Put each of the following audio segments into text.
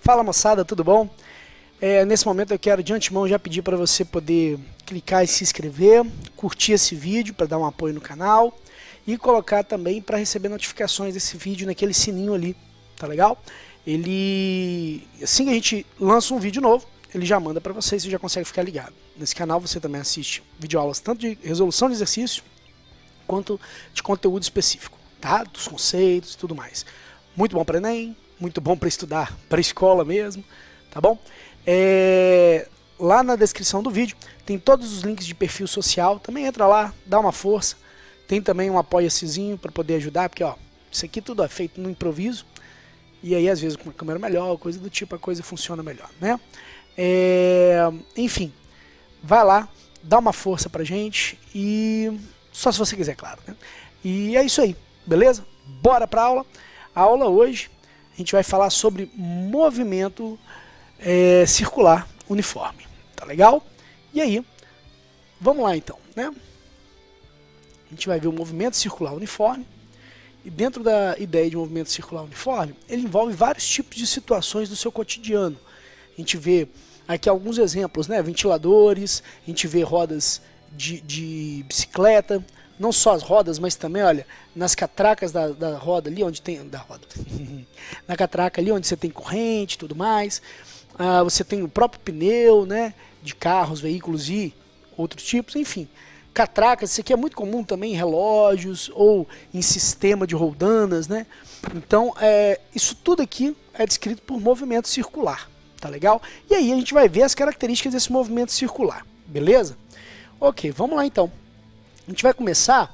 Fala moçada, tudo bom? Nesse momento eu quero de antemão já pedir para você poder clicar e se inscrever, curtir esse vídeo para dar um apoio no canal e colocar também para receber notificações desse vídeo naquele sininho ali, tá legal? Assim que a gente lança um vídeo novo, ele já manda para você e você já consegue ficar ligado. Nesse canal você também assiste videoaulas tanto de resolução de exercício quanto de conteúdo específico, tá? Dos conceitos e tudo mais. Muito bom para Enem, muito bom para estudar, para escola mesmo, tá bom? Lá na descrição do vídeo tem todos os links de perfil social, também entra lá, dá uma força. Tem também um apoia-sezinho para poder ajudar, porque ó, isso aqui tudo é feito no improviso, e aí às vezes com uma câmera melhor, coisa do tipo, a coisa funciona melhor, né? Enfim, vai lá, dá uma força pra gente, e só se você quiser, claro, né? E é isso aí, beleza? Bora pra aula. A aula hoje a gente vai falar sobre movimento circular uniforme, tá legal? E aí, vamos lá então, né? A gente vai ver o movimento circular uniforme, e dentro da ideia de movimento circular uniforme, ele envolve vários tipos de situações do seu cotidiano. A gente vê aqui alguns exemplos, né? Ventiladores, a gente vê rodas de bicicleta, não só as rodas, mas também, olha, nas catracas da roda ali, onde tem... na catraca ali, onde você tem corrente e tudo mais. Você tem o próprio pneu, né? De carros, veículos e outros tipos, enfim. Catracas, isso aqui é muito comum também em relógios ou em sistema de roldanas, né? Então, isso tudo aqui é descrito por movimento circular, tá legal? E aí a gente vai ver as características desse movimento circular, beleza? Ok, vamos lá então. A gente vai começar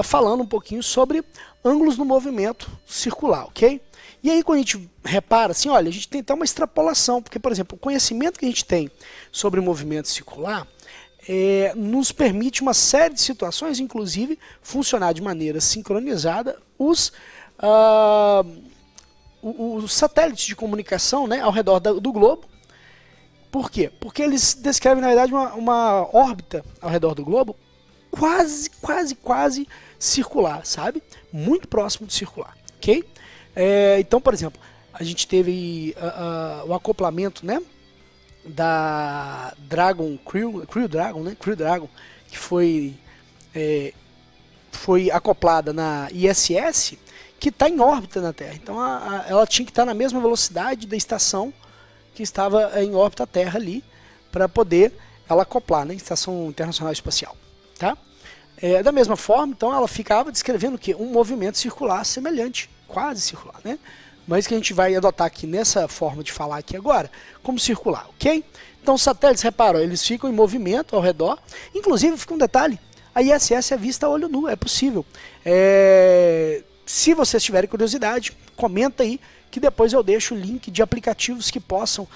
falando um pouquinho sobre ângulos no movimento circular, ok? E aí quando a gente repara assim, olha, a gente tem até uma extrapolação, porque, por exemplo, o conhecimento que a gente tem sobre o movimento circular nos permite uma série de situações, inclusive funcionar de maneira sincronizada os satélites de comunicação, né, ao redor do globo. Por quê? Porque eles descrevem, na verdade, uma órbita ao redor do globo quase circular, sabe? Muito próximo de circular, ok? Então, por exemplo, a gente teve o acoplamento, né, da Crew Dragon, que foi acoplada na ISS, que está em órbita na Terra. Então, ela tinha que estar na mesma velocidade da estação que estava em órbita Terra ali, para poder ela acoplar, né, Estação Internacional Espacial. Tá? Da mesma forma, então, ela ficava descrevendo o quê? Um movimento circular semelhante, quase circular, né? Mas que a gente vai adotar aqui nessa forma de falar aqui agora, como circular, ok? Então, os satélites, reparam, eles ficam em movimento ao redor. Inclusive, fica um detalhe, a ISS é vista a olho nu, é possível. Se vocês tiverem curiosidade, comenta aí, que depois eu deixo o link de aplicativos que possam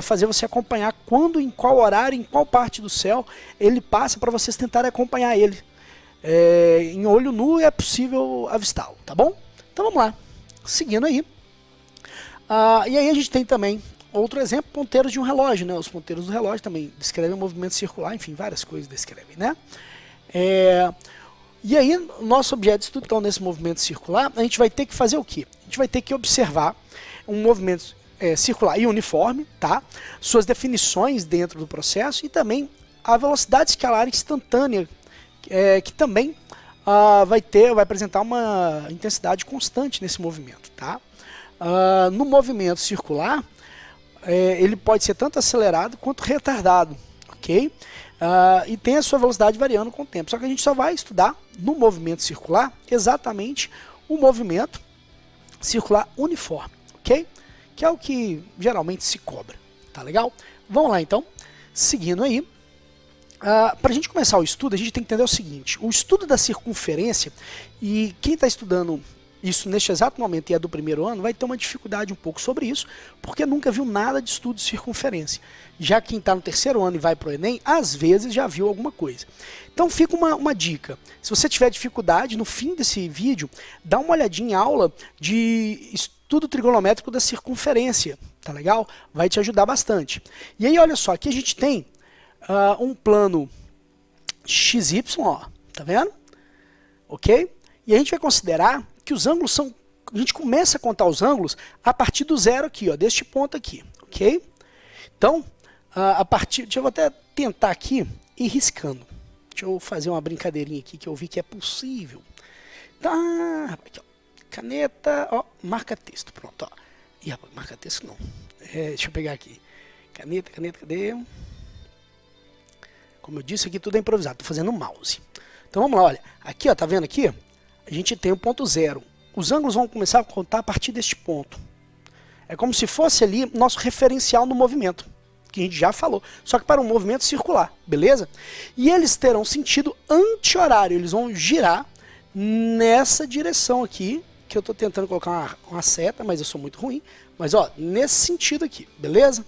fazer você acompanhar quando, em qual horário, em qual parte do céu ele passa, para vocês tentarem acompanhar ele. Em olho nu é possível avistá-lo, tá bom? Então vamos lá, seguindo aí. E aí a gente tem também outro exemplo, ponteiros de um relógio, né? Os ponteiros do relógio também descrevem o movimento circular, enfim, várias coisas descrevem, né? E aí, nosso objeto de estudo, então, nesse movimento circular, a gente vai ter que fazer o quê? A gente vai ter que observar um movimento circular e uniforme, tá? Suas definições dentro do processo e também a velocidade escalar instantânea, que também vai apresentar uma intensidade constante nesse movimento, tá? No movimento circular, ele pode ser tanto acelerado quanto retardado, ok? E tem a sua velocidade variando com o tempo. Só que a gente só vai estudar no movimento circular exatamente o movimento circular uniforme, ok? Que é o que geralmente se cobra, tá legal? Vamos lá então, seguindo aí. Para a gente começar o estudo, a gente tem que entender o seguinte: o estudo da circunferência, e quem está estudando isso neste exato momento e é do primeiro ano, vai ter uma dificuldade um pouco sobre isso, porque nunca viu nada de estudo de circunferência. Já quem está no terceiro ano e vai para o Enem, às vezes já viu alguma coisa. Então fica uma dica: se você tiver dificuldade, no fim desse vídeo, dá uma olhadinha em aula de estudo trigonométrico da circunferência, tá legal? Vai te ajudar bastante. E aí, olha só, aqui a gente tem um plano XY, ó, tá vendo? Ok? E a gente vai considerar que os ângulos são... A gente começa a contar os ângulos a partir do zero aqui, ó, deste ponto aqui, ok? Então, a partir... Deixa eu até tentar aqui ir riscando. Deixa eu fazer uma brincadeirinha aqui que eu vi que é possível. Tá, aqui, ó. Caneta, ó, marca texto, pronto, ó. Ih, rapaz, marca texto não. Deixa eu pegar aqui. Caneta, cadê? Como eu disse, aqui tudo é improvisado, tô fazendo mouse. Então vamos lá, olha. Aqui, ó, tá vendo aqui? A gente tem o ponto zero. Os ângulos vão começar a contar a partir deste ponto. É como se fosse ali nosso referencial no movimento, que a gente já falou, só que para um movimento circular, beleza? E eles terão sentido anti-horário, eles vão girar nessa direção aqui, que eu estou tentando colocar uma seta, mas eu sou muito ruim, mas ó, nesse sentido aqui, beleza?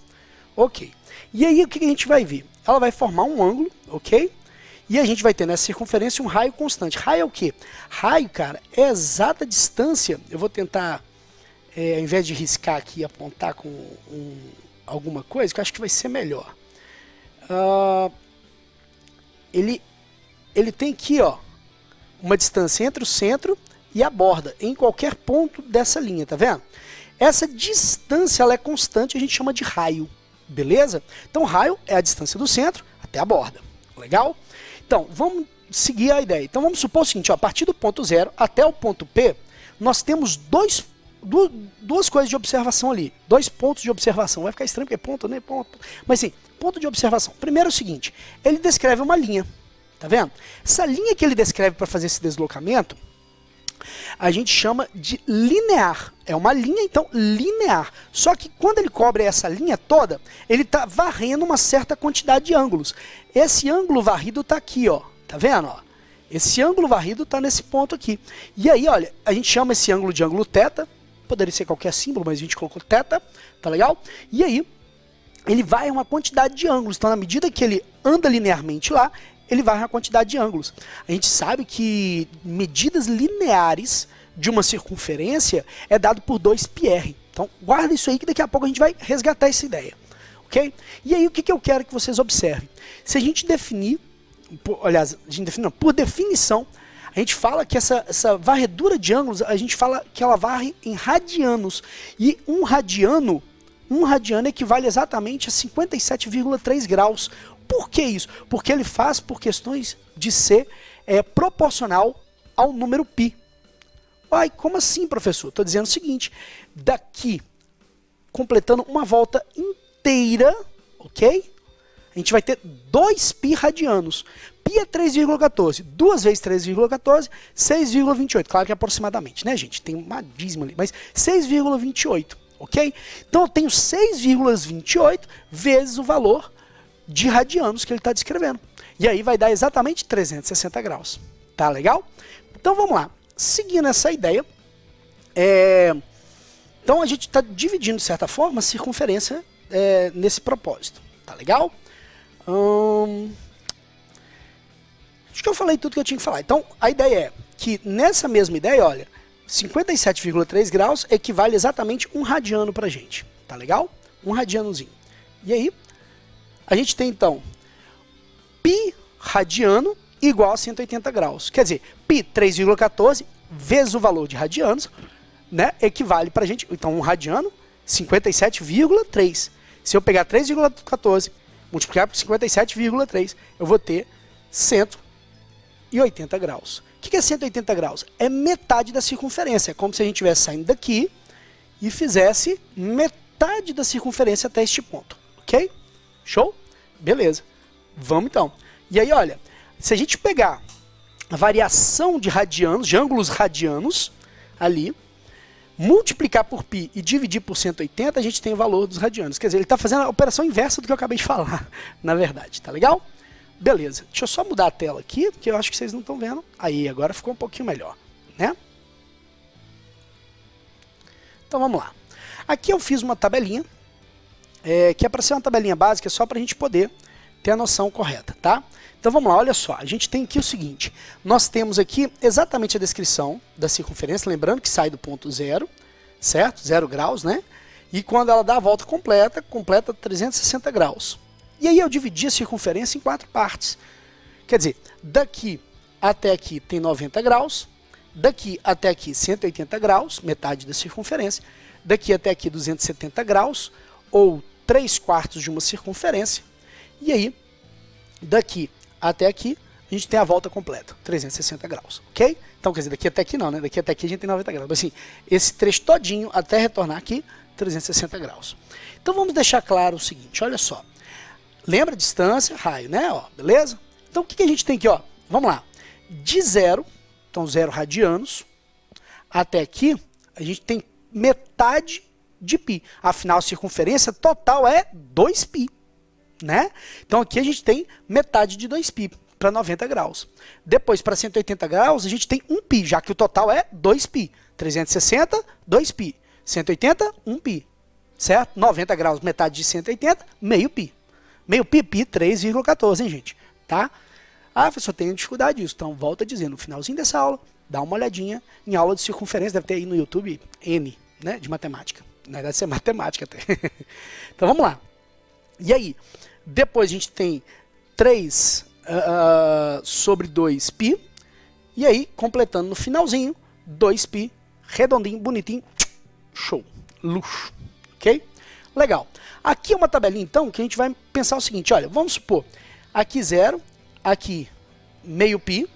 Ok. E aí o que a gente vai ver? Ela vai formar um ângulo, ok? E a gente vai ter nessa circunferência um raio constante. Raio é o quê? Raio, cara, é a exata distância. Eu vou tentar, ao invés de riscar aqui, apontar com alguma coisa, que eu acho que vai ser melhor. Ele tem aqui, ó, uma distância entre o centro e a borda, em qualquer ponto dessa linha, tá vendo? Essa distância, ela é constante, a gente chama de raio, beleza? Então, raio é a distância do centro até a borda, legal? Então, vamos seguir a ideia. Então, vamos supor o seguinte, ó, a partir do ponto zero até o ponto P, nós temos duas coisas de observação ali, 2 pontos de observação. Vai ficar estranho porque é ponto, né? Ponto. Mas sim, ponto de observação. Primeiro é o seguinte, ele descreve uma linha, tá vendo? Essa linha que ele descreve para fazer esse deslocamento, a gente chama de linear. É uma linha, então, linear. Só que quando ele cobre essa linha toda, ele está varrendo uma certa quantidade de ângulos. Esse ângulo varrido está aqui, ó. Tá vendo? Ó? Esse ângulo varrido está nesse ponto aqui. E aí, olha, a gente chama esse ângulo de ângulo θ. Poderia ser qualquer símbolo, mas a gente colocou θ. Tá legal? E aí, ele vai uma quantidade de ângulos. Então, na medida que ele anda linearmente lá, ele vai uma quantidade de ângulos. A gente sabe que medidas lineares de uma circunferência é dado por 2πr. Então, guarda isso aí que daqui a pouco a gente vai resgatar essa ideia. Ok? E aí, o que eu quero que vocês observem? Se a gente definir, aliás, a gente define, não, por definição, a gente fala que essa varredura de ângulos, a gente fala que ela varre em radianos. E um radiano equivale exatamente a 57,3 graus. Por que isso? Porque ele faz por questões de ser proporcional ao número π. Ai, como assim, professor? Estou dizendo o seguinte, daqui, completando uma volta inteira, ok? A gente vai ter 2π radianos. Π é 3,14. 2 vezes 3,14, 6,28. Claro que é aproximadamente, né, gente? Tem uma dízima ali, mas 6,28, ok? Então eu tenho 6,28 vezes o valor de radianos que ele está descrevendo. E aí vai dar exatamente 360 graus. Tá legal? Então vamos lá. Seguindo essa ideia, então a gente está dividindo, de certa forma, a circunferência nesse propósito. Tá legal? Acho que eu falei tudo que eu tinha que falar. Então a ideia é que nessa mesma ideia, olha, 57,3 graus equivale exatamente 1 radiano pra gente. Tá legal? 1 radianozinho. E aí, a gente tem, então, π radiano igual a 180 graus. Quer dizer, π 3,14 vezes o valor de radianos, né, equivale para a gente, então, 1 radiano, 57,3. Se eu pegar 3,14, multiplicar por 57,3, eu vou ter 180 graus. O que é 180 graus? É metade da circunferência. É como se a gente estivesse saindo daqui e fizesse metade da circunferência até este ponto. Ok? Show? Beleza. Vamos então. E aí, olha, se a gente pegar a variação de radianos, de ângulos radianos, ali, multiplicar por π e dividir por 180, a gente tem o valor dos radianos. Quer dizer, ele está fazendo a operação inversa do que eu acabei de falar, na verdade. Tá legal? Beleza. Deixa eu só mudar a tela aqui, porque eu acho que vocês não estão vendo. Aí, agora ficou um pouquinho melhor, né? Então, vamos lá. Aqui eu fiz uma tabelinha, que é para ser uma tabelinha básica, só para a gente poder ter a noção correta, tá? Então vamos lá, olha só, a gente tem aqui o seguinte, nós temos aqui exatamente a descrição da circunferência, lembrando que sai do ponto zero, certo? 0 graus, né? E quando ela dá a volta completa, completa 360 graus. E aí eu dividi a circunferência em 4 partes. Quer dizer, daqui até aqui tem 90 graus, daqui até aqui 180 graus, metade da circunferência, daqui até aqui 270 graus, ou 3/4 de uma circunferência, e aí, daqui até aqui, a gente tem a volta completa, 360 graus, ok? Então, quer dizer, daqui até aqui não, né? Daqui até aqui a gente tem 90 graus. Mas assim, esse trecho todinho, até retornar aqui, 360 graus. Então, vamos deixar claro o seguinte, olha só. Lembra a distância, raio, né? Ó, beleza? Então, o que a gente tem aqui, ó? Vamos lá. De 0, então 0 radianos, até aqui, a gente tem metade de π. Afinal, a circunferência total é 2π, né? Então, aqui a gente tem metade de 2π para 90 graus. Depois, para 180 graus, a gente tem 1π, já que o total é 2π. 360, 2π. 180, 1π. Certo? 90 graus, metade de 180, meio π. Meio π, 3,14, hein, gente? Tá? Ah, professor, tenho dificuldade disso. Então, volta a dizer, no finalzinho dessa aula, dá uma olhadinha em aula de circunferência, deve ter aí no YouTube N, né, de matemática. Na verdade, isso é matemática até. Então, vamos lá. E aí, depois a gente tem 3 sobre 2π, e aí, completando no finalzinho, 2π, redondinho, bonitinho, show, luxo, ok? Legal. Aqui é uma tabelinha, então, que a gente vai pensar o seguinte, olha, vamos supor, aqui 0, aqui meio π,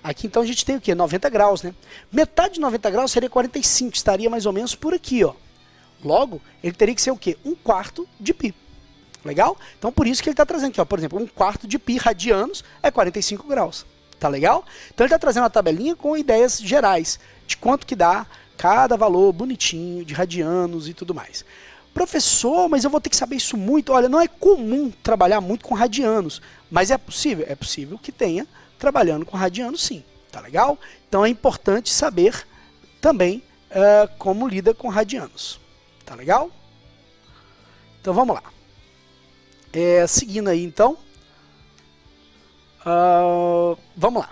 aqui então a gente tem o quê? 90 graus, né? Metade de 90 graus seria 45, estaria mais ou menos por aqui, ó. Logo, ele teria que ser o quê? 1/4 de π. Legal? Então, por isso que ele está trazendo aqui, ó, por exemplo, 1/4 de π radianos é 45 graus. Tá legal? Então, ele está trazendo uma tabelinha com ideias gerais de quanto que dá cada valor bonitinho de radianos e tudo mais. Professor, mas eu vou ter que saber isso muito. Olha, não é comum trabalhar muito com radianos, mas é possível? É possível que tenha trabalhando com radianos, sim. Tá legal? Então, é importante saber também como lida com radianos. Tá legal? Então, vamos lá. Seguindo aí, então, vamos lá.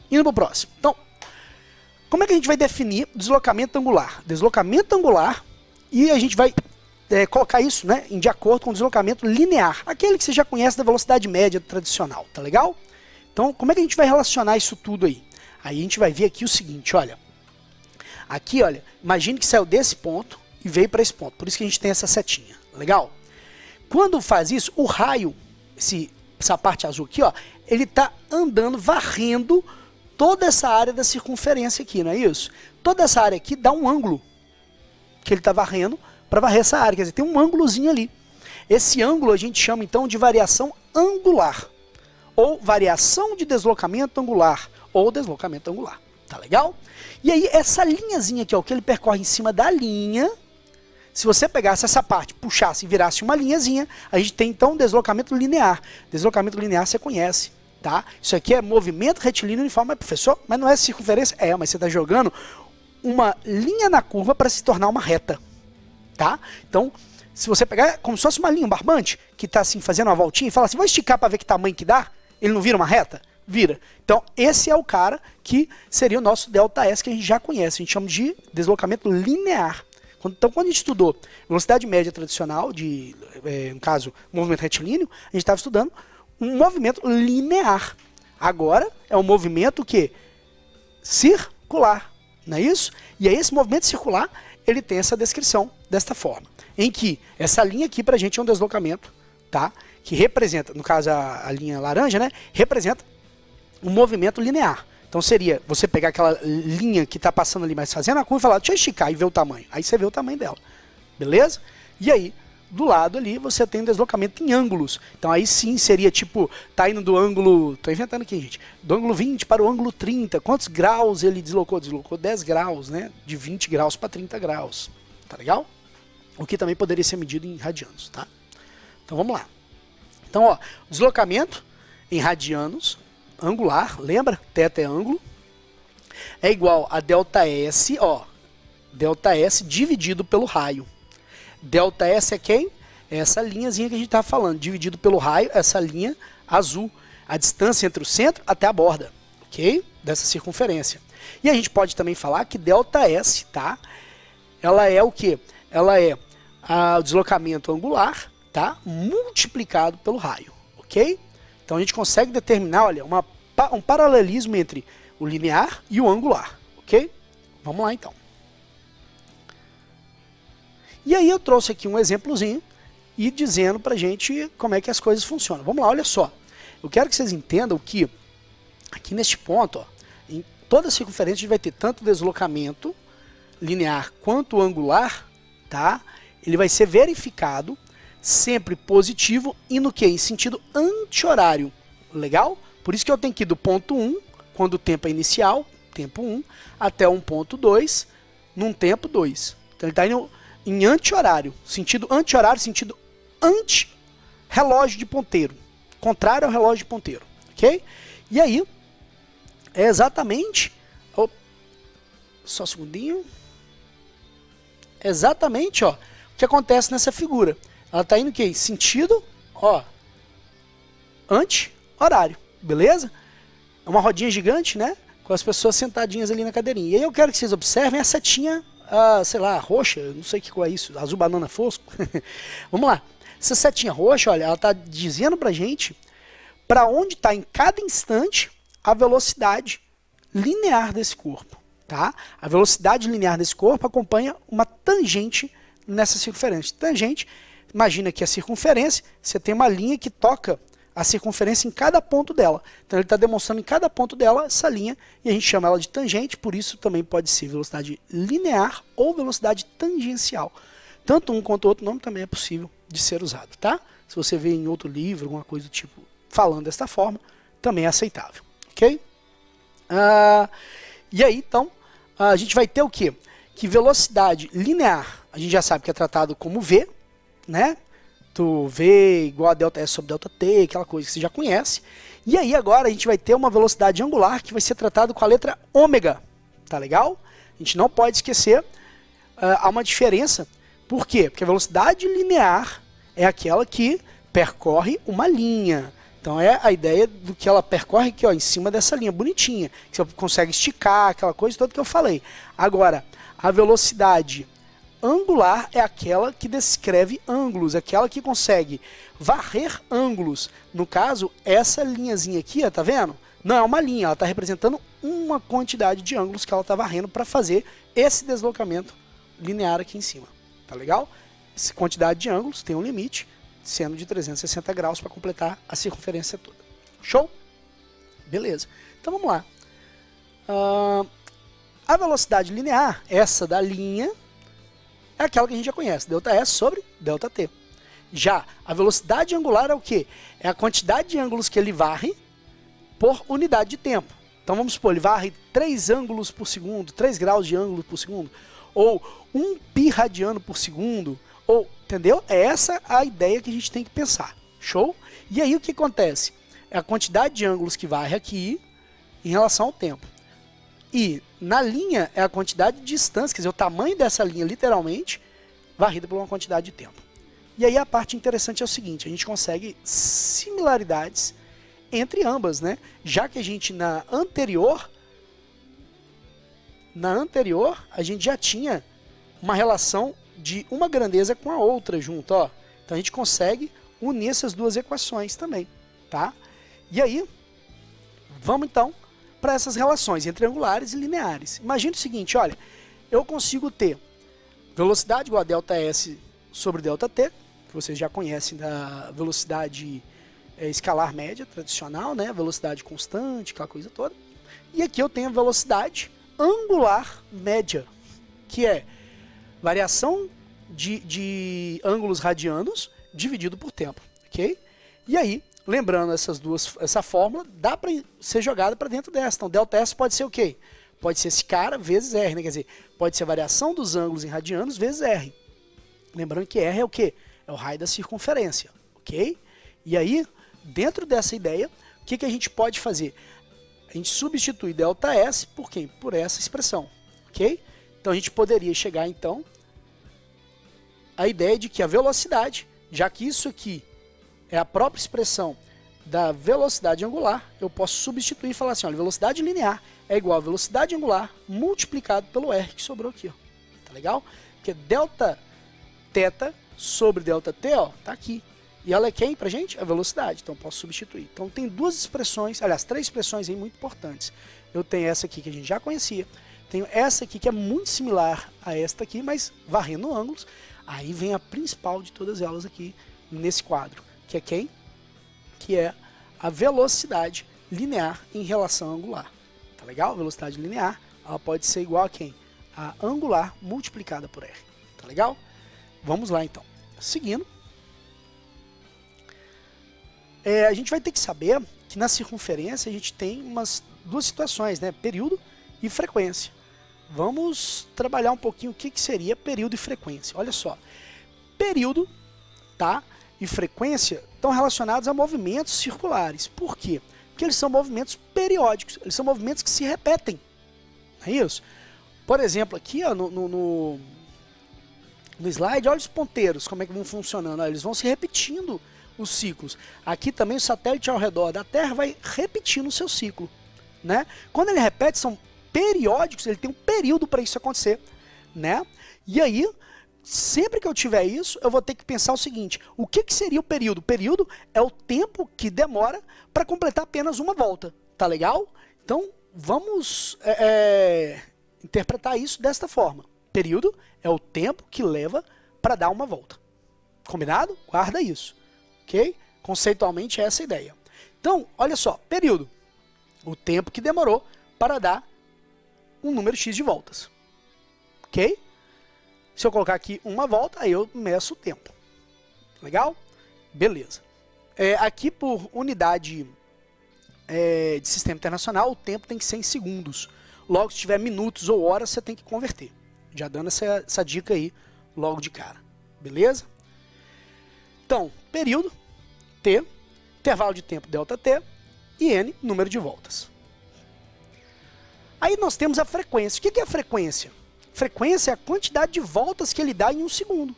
Indo para o próximo. Então, como é que a gente vai definir deslocamento angular? Deslocamento angular, e a gente vai colocar isso, né, de acordo com o deslocamento linear, aquele que você já conhece da velocidade média tradicional, tá legal? Então, como é que a gente vai relacionar isso tudo aí? Aí a gente vai ver aqui o seguinte, olha. Aqui, olha, imagine que saiu desse ponto e veio para esse ponto, por isso que a gente tem essa setinha. Legal? Quando faz isso, o raio, essa parte azul aqui, ó, ele está andando, varrendo toda essa área da circunferência aqui, não é isso? Toda essa área aqui dá um ângulo que ele está varrendo para varrer essa área, quer dizer, tem um ângulozinho ali. Esse ângulo a gente chama então de variação angular, ou variação de deslocamento angular, ou deslocamento angular. Tá legal? E aí essa linhazinha aqui, ó, que ele percorre em cima da linha, se você pegasse essa parte, puxasse e virasse uma linhazinha, a gente tem então deslocamento linear. Deslocamento linear você conhece, tá? Isso aqui é movimento retilíneo uniforme. Mas, professor, mas não é circunferência? É, mas você está jogando uma linha na curva para se tornar uma reta, tá? Então, se você pegar como se fosse uma linha, um barbante, que está assim fazendo uma voltinha e fala assim, vou esticar para ver que tamanho que dá, ele não vira uma reta? Vira. Então, esse é o cara que seria o nosso ΔS, que a gente já conhece. A gente chama de deslocamento linear. Então, quando a gente estudou velocidade média tradicional, no caso, movimento retilíneo, a gente estava estudando um movimento linear. Agora, é um movimento que circular, não é isso? E aí, esse movimento circular, ele tem essa descrição desta forma, em que essa linha aqui para a gente é um deslocamento, tá? Que representa, no caso a linha laranja, né? Representa um movimento linear. Então seria você pegar aquela linha que está passando ali, mas fazendo a curva e falar, deixa eu esticar e ver o tamanho. Aí você vê o tamanho dela. Beleza? E aí, do lado ali, você tem um deslocamento em ângulos. Então aí sim seria tipo, tá indo do ângulo, tô inventando aqui, gente, do ângulo 20 para o ângulo 30. Quantos graus ele deslocou? Deslocou 10 graus, né? De 20 graus para 30 graus. Tá legal? O que também poderia ser medido em radianos, tá? Então vamos lá. Então, ó, deslocamento em radianos, angular, lembra? Θ é ângulo, é igual a ΔS, ó, ΔS dividido pelo raio. ΔS é quem? É essa linhazinha que a gente estava falando, dividido pelo raio, essa linha azul, a distância entre o centro até a borda, ok? Dessa circunferência. E a gente pode também falar que ΔS, tá? ela é o quê? Ela é o deslocamento angular, tá? Multiplicado pelo raio, ok? Então a gente consegue determinar, olha, um paralelismo entre o linear e o angular, ok? Vamos lá então. E aí eu trouxe aqui um exemplozinho e dizendo pra gente como é que as coisas funcionam. Vamos lá, olha só. Eu quero que vocês entendam que aqui neste ponto, ó, em toda a circunferência a gente vai ter tanto deslocamento linear quanto angular, tá? Ele vai ser verificado sempre positivo e no que? Em sentido anti-horário. Legal? Por isso que eu tenho que ir do ponto 1, quando o tempo é inicial, tempo 1, até um ponto 2, num tempo 2. Então ele está indo em anti-horário, sentido anti-relógio de ponteiro, contrário ao relógio de ponteiro, ok? E aí, é exatamente, só um segundinho, exatamente, ó, o que acontece nessa figura. Ela está indo o quê? Sentido, ó, anti-horário, beleza? É uma rodinha gigante, né? Com as pessoas sentadinhas ali na cadeirinha. E aí eu quero que vocês observem a setinha, sei lá, roxa, não sei que cor é isso, azul banana fosco. Vamos lá. Essa setinha roxa, olha, ela está dizendo pra gente para onde está em cada instante a velocidade linear desse corpo, tá? A velocidade linear desse corpo acompanha uma tangente nessa circunferência. Tangente, imagina que a circunferência, você tem uma linha que toca a circunferência em cada ponto dela. Então ele está demonstrando em cada ponto dela essa linha e a gente chama ela de tangente, por isso também pode ser velocidade linear ou velocidade tangencial. Tanto um quanto o outro nome também é possível de ser usado, tá? Se você vê em outro livro, alguma coisa do tipo, falando desta forma, também é aceitável, ok? E aí, então, a gente vai ter o quê? Que velocidade linear, a gente já sabe que é tratado como V, né? Do V igual a ΔS sobre ΔT, aquela coisa que você já conhece. E aí agora a gente vai ter uma velocidade angular que vai ser tratado com a letra ômega, tá legal? A gente não pode esquecer, há uma diferença. Por quê? Porque a velocidade linear é aquela que percorre uma linha. Então é a ideia do que ela percorre aqui, ó, em cima dessa linha bonitinha, que você consegue esticar, aquela coisa toda que eu falei. Agora, a velocidade angular é aquela que descreve ângulos, aquela que consegue varrer ângulos. No caso, essa linhazinha aqui, ó, tá vendo? Não é uma linha, ela está representando uma quantidade de ângulos que ela está varrendo para fazer esse deslocamento linear aqui em cima. Tá legal? Essa quantidade de ângulos tem um limite, sendo de 360 graus para completar a circunferência toda. Show? Beleza. Então vamos lá. A velocidade linear, essa da linha, é aquela que a gente já conhece, ΔS sobre ΔT. Já a velocidade angular é o quê? É a quantidade de ângulos que ele varre por unidade de tempo. Então vamos supor, ele varre 3 ângulos por segundo, 3 graus de ângulo por segundo, ou 1 pi radiano por segundo, ou, entendeu? É essa a ideia que a gente tem que pensar. Show? E aí o que acontece? É a quantidade de ângulos que varre aqui em relação ao tempo. E na linha é a quantidade de distância, quer dizer, o tamanho dessa linha, literalmente, varrida por uma quantidade de tempo. E aí a parte interessante é o seguinte, a gente consegue similaridades entre ambas, né? Já que a gente na anterior, a gente já tinha uma relação de uma grandeza com a outra junto, ó. Então a gente consegue unir essas duas equações também, tá? E aí, vamos então para essas relações entre angulares e lineares. Imagine o seguinte, olha, eu consigo ter velocidade igual a ΔS sobre ΔT, que vocês já conhecem da velocidade escalar média tradicional, né? Velocidade constante, aquela coisa toda. E aqui eu tenho a velocidade angular média, que é variação de ângulos radianos dividido por tempo, ok? E aí, lembrando essa fórmula, dá para ser jogada para dentro dessa. Então, ΔS pode ser o quê? Pode ser esse cara vezes R, né? Quer dizer, pode ser a variação dos ângulos em radianos vezes R. Lembrando que R é o quê? É o raio da circunferência, ok? E aí, dentro dessa ideia, o que a gente pode fazer? A gente substitui ΔS por quem? Por essa expressão, ok? Então a gente poderia chegar então à ideia de que a velocidade, já que isso aqui é a própria expressão da velocidade angular, eu posso substituir e falar assim, olha, velocidade linear é igual a velocidade angular multiplicado pelo R que sobrou aqui, ó. Tá legal? Porque delta θ sobre delta t, ó, tá aqui. E ela é quem pra gente? A velocidade, então posso substituir. Então tem duas expressões, aliás, três expressões aí muito importantes. Eu tenho essa aqui que a gente já conhecia, tenho essa aqui que é muito similar a esta aqui, mas varrendo ângulos. Aí vem a principal de todas elas aqui nesse quadro, que é quem? Que é a velocidade linear em relação angular. Tá legal? Velocidade linear, ela pode ser igual a quem? A angular multiplicada por r. Tá legal? Vamos lá então. Seguindo. A gente vai ter que saber que na circunferência a gente tem duas situações, né? Período e frequência. Vamos trabalhar um pouquinho o que seria período e frequência. Olha só, período, tá, e frequência estão relacionados a movimentos circulares. Por quê? Porque eles são movimentos periódicos, eles são movimentos que se repetem. Não é isso? Por exemplo, aqui ó, no slide, olha os ponteiros, como é que vão funcionando. Ó, eles vão se repetindo os ciclos. Aqui também o satélite ao redor da Terra vai repetindo o seu ciclo, né? Quando ele repete, são periódicos, ele tem um período para isso acontecer, né? E aí, sempre que eu tiver isso, eu vou ter que pensar o seguinte, o que seria o período? O período é o tempo que demora para completar apenas uma volta, tá legal? Então, vamos interpretar isso desta forma. Período é o tempo que leva para dar uma volta. Combinado? Guarda isso. Ok? Conceitualmente é essa a ideia. Então, olha só, período. O tempo que demorou para dar um número X de voltas. Ok? Se eu colocar aqui uma volta, aí eu meço o tempo. Legal? Beleza. Aqui por unidade de sistema internacional, o tempo tem que ser em segundos. Logo, se tiver minutos ou horas, você tem que converter. Já dando essa dica aí logo de cara. Beleza? Então, período, T, intervalo de tempo ΔT e N, número de voltas. Aí nós temos a frequência. O que é a frequência? Frequência é a quantidade de voltas que ele dá em um segundo.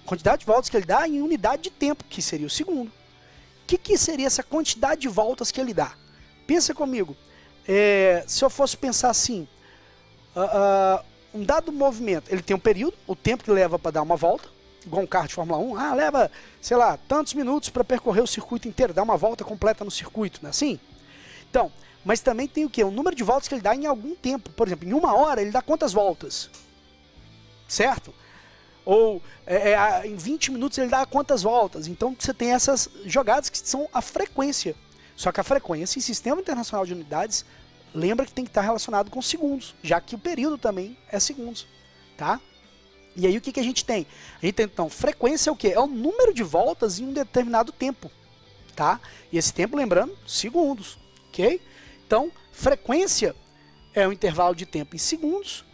Quantidade de voltas que ele dá em unidade de tempo, que seria o segundo. O que seria essa quantidade de voltas que ele dá? Pensa comigo. Se eu fosse pensar assim, um dado movimento, ele tem um período, o tempo que leva para dar uma volta, igual um carro de Fórmula 1, leva, sei lá, tantos minutos para percorrer o circuito inteiro, dar uma volta completa no circuito, não é assim? Então, mas também tem o quê? O número de voltas que ele dá em algum tempo. Por exemplo, em uma hora ele dá quantas voltas? Certo? Ou em 20 minutos ele dá quantas voltas? Então você tem essas jogadas que são a frequência. Só que a frequência em Sistema Internacional de Unidades, lembra que tem que estar relacionado com segundos, já que o período também é segundos, tá? E aí o que a gente tem? A gente tem, então, frequência é o quê? É o número de voltas em um determinado tempo, tá? E esse tempo, lembrando, segundos, ok? Então, frequência é o intervalo de tempo em segundos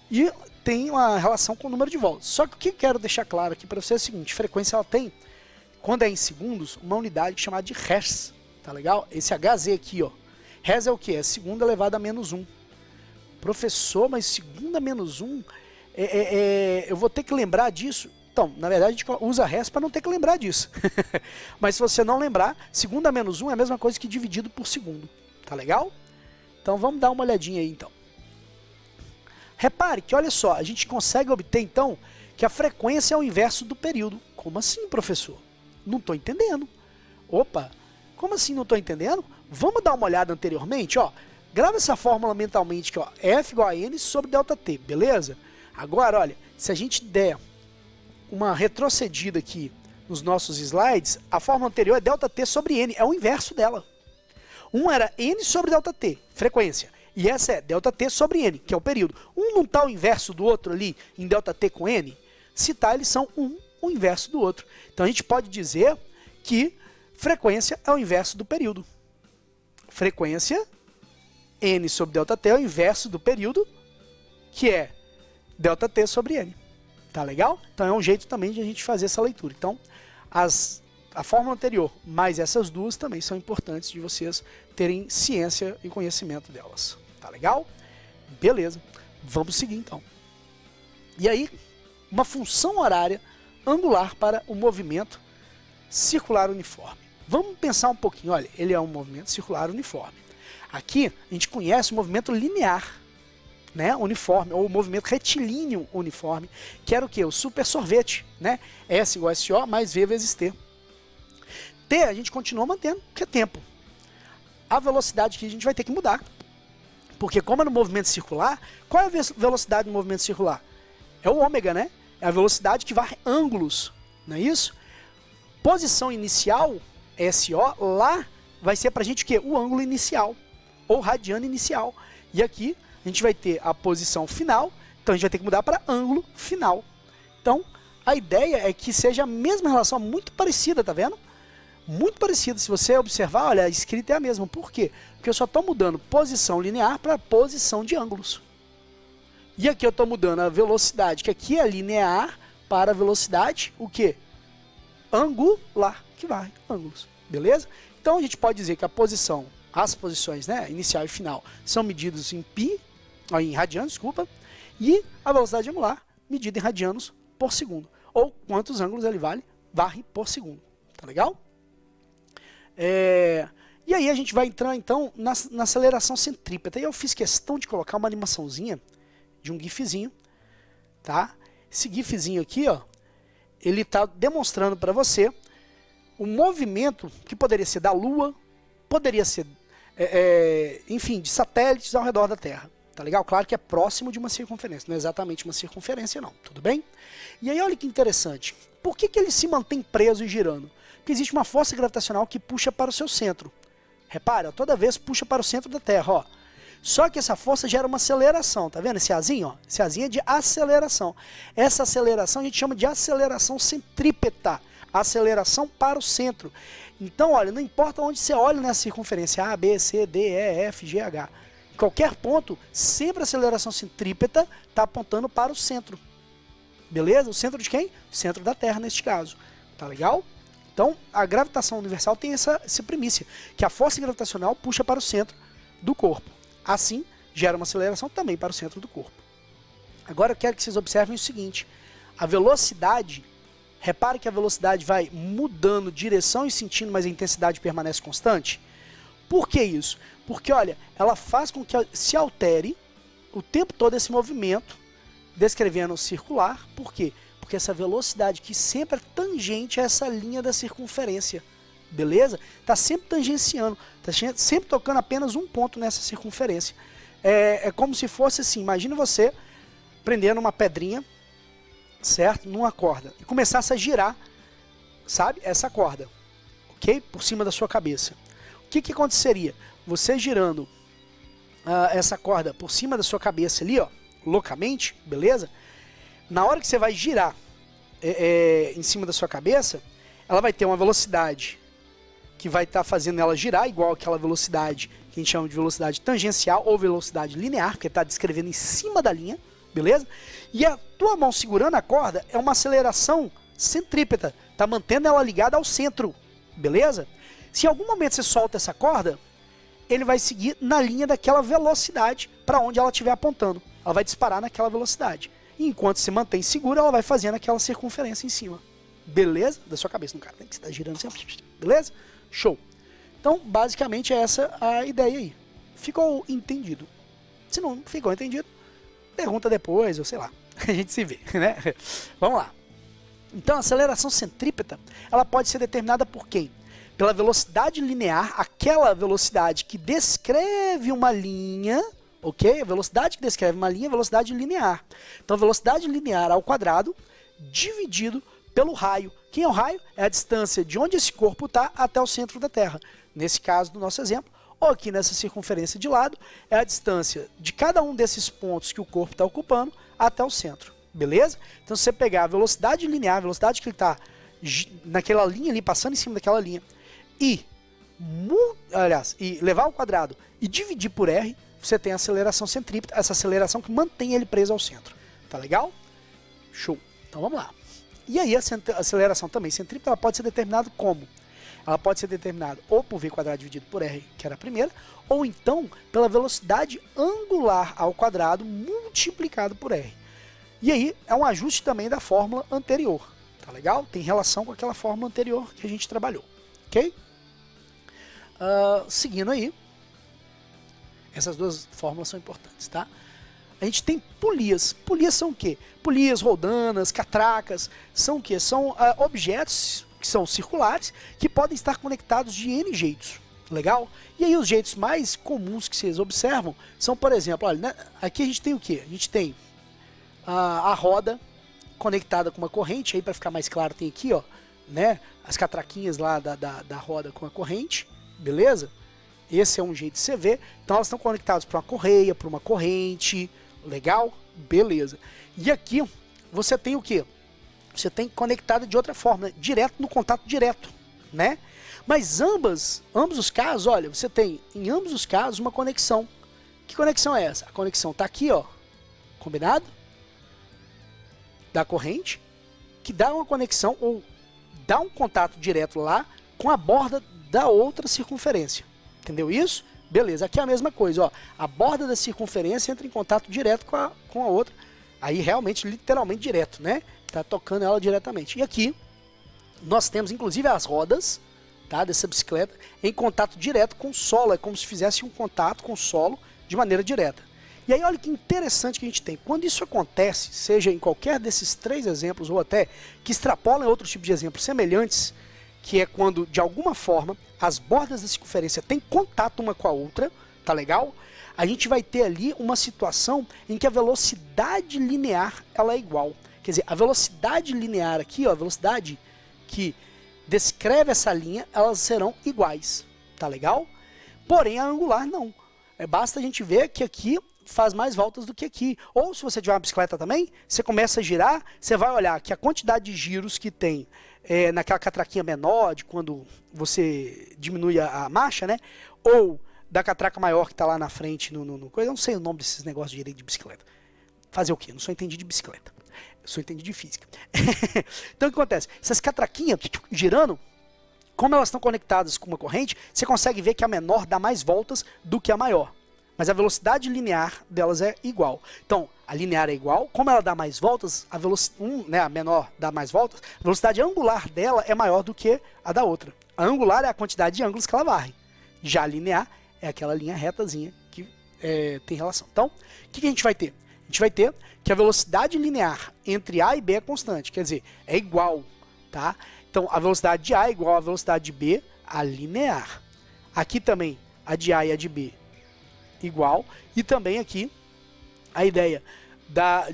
e tem uma relação com o número de voltas. Só que o que eu quero deixar claro aqui para você é o seguinte, frequência ela tem, quando é em segundos, uma unidade chamada de Hertz, tá legal? Esse Hz aqui, ó. Hertz é o quê? É segunda elevada a menos 1. Professor, mas segunda menos 1... eu vou ter que lembrar disso. Então, na verdade a gente usa Hertz para não ter que lembrar disso. Mas se você não lembrar, segunda menos 1 é a mesma coisa que dividido por segundo. Tá legal? Então vamos dar uma olhadinha aí então. Repare que, olha só, a gente consegue obter então que a frequência é o inverso do período. Como assim, professor? Não estou entendendo. Opa, como assim não estou entendendo? Vamos dar uma olhada anteriormente, ó. Grava essa fórmula mentalmente aqui, ó. F igual a N sobre ΔT, beleza? Agora, olha, se a gente der uma retrocedida aqui nos nossos slides, a fórmula anterior é ΔT sobre N, é o inverso dela. Um era N sobre ΔT, frequência, e essa é ΔT sobre N, que é o período. Um não está o inverso do outro ali em ΔT com N? Se tá, eles são o inverso do outro. Então a gente pode dizer que frequência é o inverso do período. Frequência, N sobre ΔT é o inverso do período, que é ΔT sobre N. Tá legal? Então é um jeito também de a gente fazer essa leitura. Então, a fórmula anterior mais essas duas também são importantes de vocês terem ciência e conhecimento delas. Tá legal? Beleza. Vamos seguir então. E aí, uma função horária angular para o movimento circular uniforme. Vamos pensar um pouquinho. Olha, ele é um movimento circular uniforme. Aqui, a gente conhece o movimento linear. né, uniforme, ou movimento retilíneo uniforme, que era o que? O super sorvete, né? S igual a SO mais V vezes T. T a gente continua mantendo, que é tempo. A velocidade que a gente vai ter que mudar. Porque como é no movimento circular, qual é a velocidade no movimento circular? É o ômega, né? É a velocidade que varre ângulos, não é isso? Posição inicial, SO, lá vai ser pra gente o quê? O ângulo inicial, ou radiano inicial. E aqui a gente vai ter a posição final, então a gente vai ter que mudar para ângulo final. Então, a ideia é que seja a mesma relação, muito parecida, tá vendo? Muito parecida. Se você observar, olha, a escrita é a mesma. Por quê? Porque eu só estou mudando posição linear para posição de ângulos. E aqui eu estou mudando a velocidade, que aqui é linear, para a velocidade, o quê? Angular, que vai ângulos. Beleza? Então a gente pode dizer que a posição, as posições, né, inicial e final, são medidos em em radianos, desculpa, e a velocidade angular medida em radianos por segundo, ou quantos ângulos ele varre por segundo. Tá legal? E aí a gente vai entrar então na aceleração centrípeta. E eu fiz questão de colocar uma animaçãozinha de um gifzinho, tá? Esse gifzinho aqui, ó, ele está demonstrando para você o movimento que poderia ser da Lua, poderia ser, enfim, de satélites ao redor da Terra. Tá legal? Claro que é próximo de uma circunferência, não é exatamente uma circunferência não, tudo bem? E aí olha que interessante, por que ele se mantém preso e girando? Porque existe uma força gravitacional que puxa para o seu centro. Repara, toda vez puxa para o centro da Terra, ó. Só que essa força gera uma aceleração, tá vendo? Esse azinho, ó, esse azinho é de aceleração. Essa aceleração a gente chama de aceleração centrípeta, aceleração para o centro. Então, olha, não importa onde você olha nessa circunferência, A, B, C, D, E, F, G, H. Em qualquer ponto, sempre a aceleração centrípeta está apontando para o centro. Beleza? O centro de quem? O centro da Terra, neste caso. Tá legal? Então, a gravitação universal tem essa primícia, que a força gravitacional puxa para o centro do corpo. Assim, gera uma aceleração também para o centro do corpo. Agora eu quero que vocês observem o seguinte, a velocidade, repare que a velocidade vai mudando direção e sentido, mas a intensidade permanece constante. Por que isso? Porque, olha, ela faz com que se altere o tempo todo esse movimento, descrevendo o circular. Por quê? Porque essa velocidade que sempre é tangente a essa linha da circunferência, beleza? Está sempre tangenciando, está sempre tocando apenas um ponto nessa circunferência. É como se fosse assim, imagina você prendendo uma pedrinha, certo? Numa corda, e começasse a girar, sabe? Essa corda, ok? Por cima da sua cabeça. O que aconteceria? Você girando essa corda por cima da sua cabeça ali, ó, loucamente, beleza? Na hora que você vai girar em cima da sua cabeça, ela vai ter uma velocidade que vai estar fazendo ela girar, igual aquela velocidade que a gente chama de velocidade tangencial ou velocidade linear, porque está descrevendo em cima da linha, beleza? E a tua mão segurando a corda é uma aceleração centrípeta, está mantendo ela ligada ao centro, beleza? Se em algum momento você solta essa corda, ele vai seguir na linha daquela velocidade para onde ela estiver apontando. Ela vai disparar naquela velocidade. E enquanto se mantém segura, ela vai fazendo aquela circunferência em cima. Beleza? Da sua cabeça, no cara, né? Que você está girando sempre. Beleza? Show. Então, basicamente, é essa a ideia aí. Ficou entendido? Se não ficou entendido, pergunta depois, ou sei lá. A gente se vê, né? Vamos lá. Então, a aceleração centrípeta, ela pode ser determinada por quem? Pela velocidade linear, aquela velocidade que descreve uma linha, ok? A velocidade que descreve uma linha é velocidade linear. Então, a velocidade linear ao quadrado dividido pelo raio. Quem é o raio? É a distância de onde esse corpo está até o centro da Terra. Nesse caso do nosso exemplo, ou aqui nessa circunferência de lado, é a distância de cada um desses pontos que o corpo está ocupando até o centro. Beleza? Então, se você pegar a velocidade linear, a velocidade que ele está naquela linha ali, passando em cima daquela linha, e levar ao quadrado e dividir por R, você tem a aceleração centrípeta, essa aceleração que mantém ele preso ao centro. Tá legal? Show. Então vamos lá. E aí a aceleração também centrípeta, ela pode ser determinada como? Ela pode ser determinada ou por V quadrado dividido por R, que era a primeira, ou então pela velocidade angular ao quadrado multiplicado por R. E aí é um ajuste também da fórmula anterior. Tá legal? Tem relação com aquela fórmula anterior que a gente trabalhou. Ok? Seguindo aí, essas duas fórmulas são importantes, tá? a gente tem polias. Polias são o quê? Polias, roldanas, catracas, são o quê? São objetos que são circulares, que podem estar conectados de N jeitos. Legal? E aí os jeitos mais comuns que vocês observam são, por exemplo, olha, né, aqui a gente tem o quê? A gente tem a roda conectada com uma corrente, aí para ficar mais claro tem aqui, ó, né, as catraquinhas lá da roda com a corrente, beleza? Esse é um jeito de você ver. Então elas estão conectadas para uma correia, para uma corrente, legal? Beleza. E aqui você tem o quê? Você tem conectada de outra forma, né? Direto no contato direto, né? Mas ambos os casos, olha, você tem em ambos os casos uma conexão. Que conexão é essa? A conexão está aqui, ó, combinado? Da corrente, que dá uma conexão ou dá um contato direto lá com a borda da outra circunferência. Entendeu isso? Beleza, aqui é a mesma coisa, ó. A borda da circunferência entra em contato direto com a outra. Aí realmente, literalmente direto, né? Tá tocando ela diretamente. E aqui nós temos inclusive as rodas, tá, dessa bicicleta em contato direto com o solo. É como se fizesse um contato com o solo de maneira direta. E aí olha que interessante que a gente tem. Quando isso acontece, seja em qualquer desses três exemplos ou até que extrapolam outros tipos de exemplos semelhantes, que é quando de alguma forma as bordas da circunferência têm contato uma com a outra, tá legal? A gente vai ter ali uma situação em que a velocidade linear ela é igual. Quer dizer, a velocidade linear aqui, ó, a velocidade que descreve essa linha, elas serão iguais, tá legal? Porém, a angular não. Basta a gente ver que aqui faz mais voltas do que aqui. Ou se você tiver uma bicicleta também, você começa a girar, você vai olhar que a quantidade de giros que tem naquela catraquinha menor, de quando você diminui a marcha, né? Ou da catraca maior que está lá na frente, eu não sei o nome desses negócios de direito de bicicleta. Fazer o quê? Não sou entendido de bicicleta. Eu sou entendido de física. Então o que acontece? Essas catraquinhas girando, como elas estão conectadas com uma corrente, você consegue ver que a menor dá mais voltas do que a maior. Mas a velocidade linear delas é igual. Então, a linear é igual, como ela dá mais voltas, a menor dá mais voltas, a velocidade angular dela é maior do que a da outra. A angular é a quantidade de ângulos que ela varre. Já a linear é aquela linha retazinha que tem relação. Então, o que a gente vai ter? A gente vai ter que a velocidade linear entre A e B é constante, quer dizer, é igual, tá? Então, a velocidade de A é igual à velocidade de B, a linear. Aqui também, a de A e a de B igual, e também aqui a ideia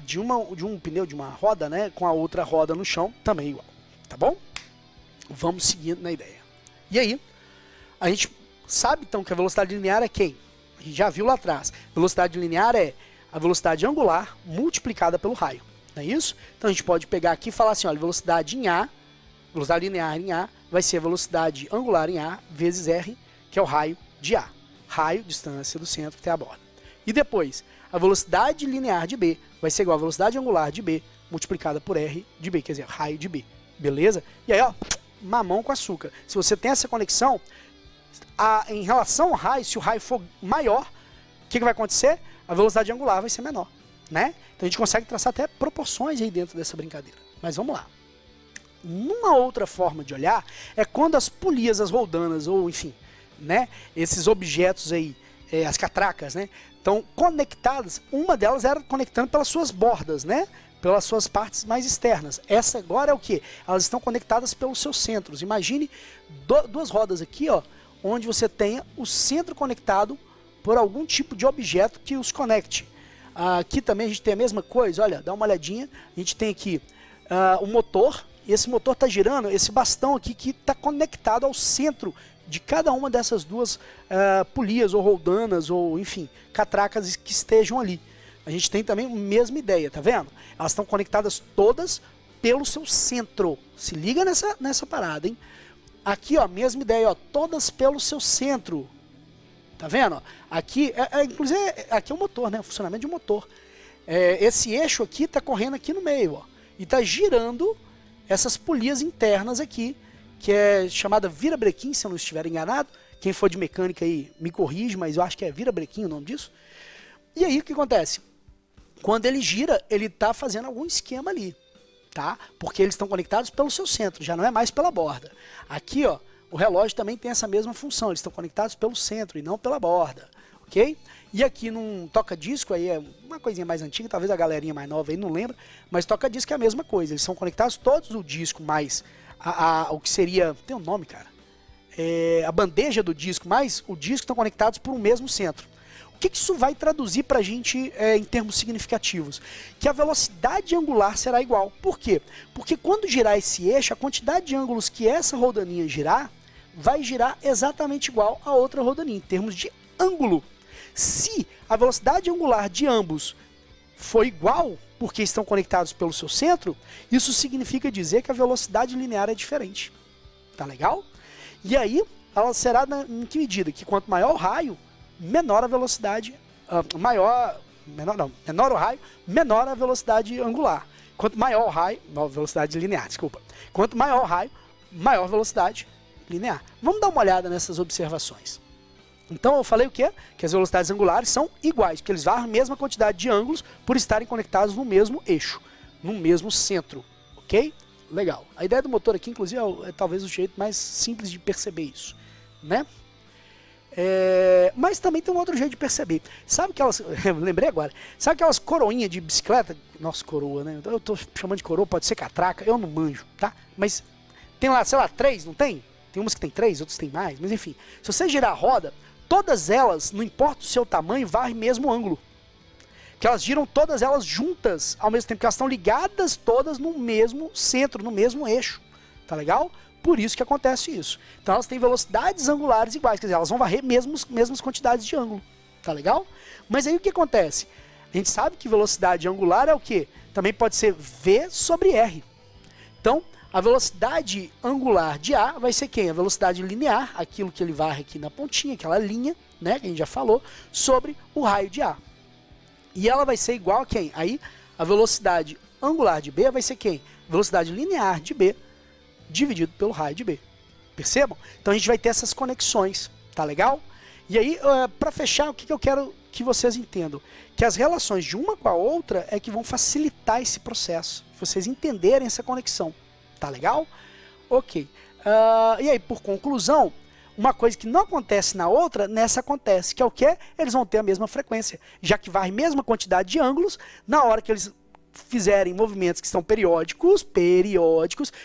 de um pneu, de uma roda, né, com a outra roda no chão, também igual, tá bom? Vamos seguindo na ideia. E aí, a gente sabe então que a velocidade linear é quem? A gente já viu lá atrás. Velocidade linear é a velocidade angular multiplicada pelo raio, não é isso? Então a gente pode pegar aqui e falar assim, olha, velocidade em A, velocidade linear em A, vai ser a velocidade angular em A vezes R, que é o raio de A. Raio, distância do centro até a borda. E depois, a velocidade linear de B vai ser igual à velocidade angular de B multiplicada por R de B, quer dizer, raio de B. Beleza? E aí, ó, mamão com açúcar. Se você tem essa conexão, em relação ao raio, se o raio for maior, o que vai acontecer? A velocidade angular vai ser menor, né? Então a gente consegue traçar até proporções aí dentro dessa brincadeira. Mas vamos lá. Uma outra forma de olhar é quando as polias, as roldanas, ou enfim, né, esses objetos aí, as catracas, né, estão conectadas. Uma delas era conectando pelas suas bordas, né, pelas suas partes mais externas. Essa agora é o que? Elas estão conectadas pelos seus centros. Imagine duas rodas aqui, ó, onde você tenha o centro conectado por algum tipo de objeto que os conecte. Aqui também a gente tem a mesma coisa, olha, dá uma olhadinha. A gente tem aqui o motor, e esse motor está girando, esse bastão aqui que está conectado ao centro de cada uma dessas duas polias ou roldanas ou, enfim, catracas que estejam ali. A gente tem também a mesma ideia, tá vendo? Elas estão conectadas todas pelo seu centro. Se liga nessa parada, hein? Aqui, ó, mesma ideia, ó, todas pelo seu centro. Tá vendo? Aqui, inclusive, aqui é o motor, né? O funcionamento de um motor. Esse eixo aqui está correndo aqui no meio, ó, e está girando essas polias internas aqui, que é chamada virabrequim, se eu não estiver enganado. Quem for de mecânica aí me corrige, mas eu acho que é virabrequim o nome disso. E aí o que acontece? Quando ele gira, ele está fazendo algum esquema ali, tá? Porque eles estão conectados pelo seu centro, já não é mais pela borda. Aqui, ó, o relógio também tem essa mesma função, eles estão conectados pelo centro e não pela borda, ok? E aqui num toca-disco, aí é uma coisinha mais antiga, talvez a galerinha mais nova aí não lembra, mas toca-disco é a mesma coisa, eles são conectados todos o disco mais o que seria, tem um nome, cara, a bandeja do disco mais o disco estão conectados por um mesmo centro. O que isso vai traduzir pra gente em termos significativos? Que a velocidade angular será igual. Por quê? Porque quando girar esse eixo, a quantidade de ângulos que essa rodaninha girar, vai girar exatamente igual a outra rodaninha, em termos de ângulo. Se a velocidade angular de ambos for igual, porque estão conectados pelo seu centro, isso significa dizer que a velocidade linear é diferente. Tá legal? E aí, ela será em que medida? Que quanto maior o raio, menor a velocidade, menor o raio, menor a velocidade angular. Quanto maior o raio, velocidade linear, desculpa. Quanto maior o raio, maior velocidade linear. Vamos dar uma olhada nessas observações. Então eu falei o quê? Que as velocidades angulares são iguais, porque eles varrem a mesma quantidade de ângulos por estarem conectados no mesmo eixo, no mesmo centro, ok? Legal. A ideia do motor aqui, inclusive, é talvez o jeito mais simples de perceber isso, né? Mas também tem um outro jeito de perceber. Sabe aquelas, lembrei agora, sabe aquelas coroinhas de bicicleta? Nossa, coroa, né? Eu tô chamando de coroa, pode ser catraca, eu não manjo, tá? Mas tem lá, sei lá, 3, não tem? Tem umas que tem 3, outras tem mais, mas enfim. Se você girar a roda, todas elas, não importa o seu tamanho, varrem o mesmo ângulo. Que elas giram todas elas juntas ao mesmo tempo, que elas estão ligadas todas no mesmo centro, no mesmo eixo. Tá legal? Por isso que acontece isso. Então elas têm velocidades angulares iguais, quer dizer, elas vão varrer mesmas quantidades de ângulo. Tá legal? Mas aí o que acontece? A gente sabe que velocidade angular é o quê? Também pode ser V sobre R. Então, a velocidade angular de A vai ser quem? A velocidade linear, aquilo que ele varre aqui na pontinha, aquela linha, né, que a gente já falou, sobre o raio de A. E ela vai ser igual a quem? Aí, a velocidade angular de B vai ser quem? Velocidade linear de B dividido pelo raio de B. Percebam? Então a gente vai ter essas conexões, tá legal? E aí, para fechar, o que eu quero que vocês entendam? Que as relações de uma com a outra é que vão facilitar esse processo, vocês entenderem essa conexão. Tá legal? Ok. E aí, por conclusão, uma coisa que não acontece na outra, nessa acontece, que é o quê? Eles vão ter a mesma frequência, já que varre a mesma quantidade de ângulos, na hora que eles fizerem movimentos que são periódicos,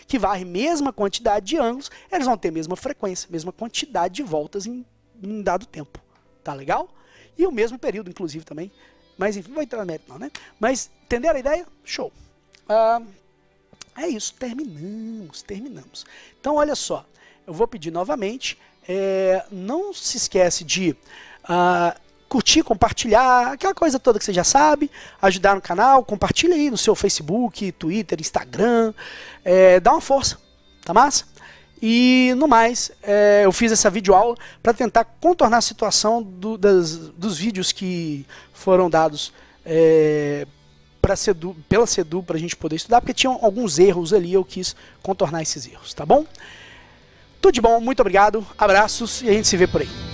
que varrem a mesma quantidade de ângulos, eles vão ter a mesma frequência, mesma quantidade de voltas em dado tempo. Tá legal? E o mesmo período, inclusive, também. Mas enfim, não vou entrar na mérito não, né? Mas, entenderam a ideia? Show. É isso, terminamos. Então, olha só, eu vou pedir novamente, não se esquece de curtir, compartilhar, aquela coisa toda que você já sabe, ajudar no canal, compartilha aí no seu Facebook, Twitter, Instagram, dá uma força, tá massa? E no mais, eu fiz essa videoaula para tentar contornar a situação dos vídeos que foram dados pela CEDU para a gente poder estudar, porque tinham alguns erros ali, eu quis contornar esses erros, tá bom? Tudo de bom, muito obrigado, abraços e a gente se vê por aí.